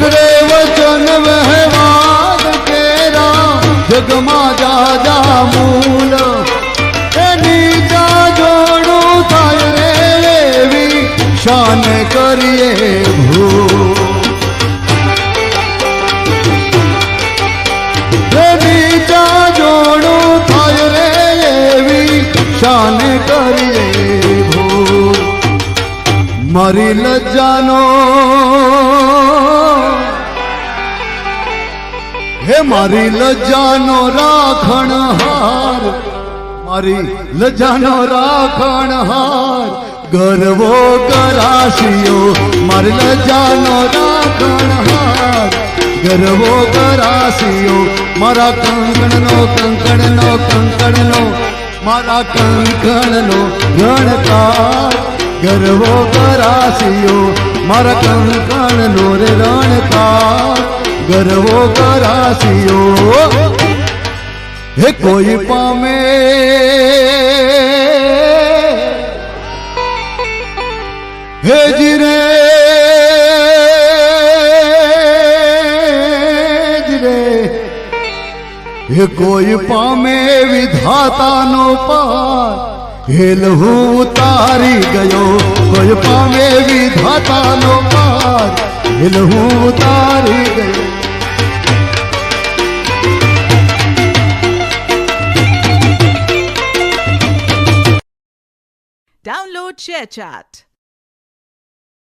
ઉતરે વચન વહેવાદ કેરા જગમાં જાજા મૂલ નીચા જોડું થાય રે એવી શાન કરીએ ભૂલ નીચા જોડું થાય રે એવી શાન કરીએ ભૂલ મારી લજ્જાનો હે મારી લજ્જાનો રાખણહાર મારી લજ્જાનો રાખણહાર ગરવો કરાશિયો મારી લજ્જાનો રાખણહાર ગરવો કરાશિયો મારા કંકણનો મારા કંકણનો રણકાર ગરવો કરાશિયો મારા કંકણનો રે રણકાર ગરવો કરાશિયો હે કોઈ પામે હે જીરે હે કોઈ પામે વિધાતાનો પાર હેલહુ ઉતારી ગયો કોઈ પામે વિધાતાનો પાર હેલહુ ઉતારી ગયો Download ShareChat.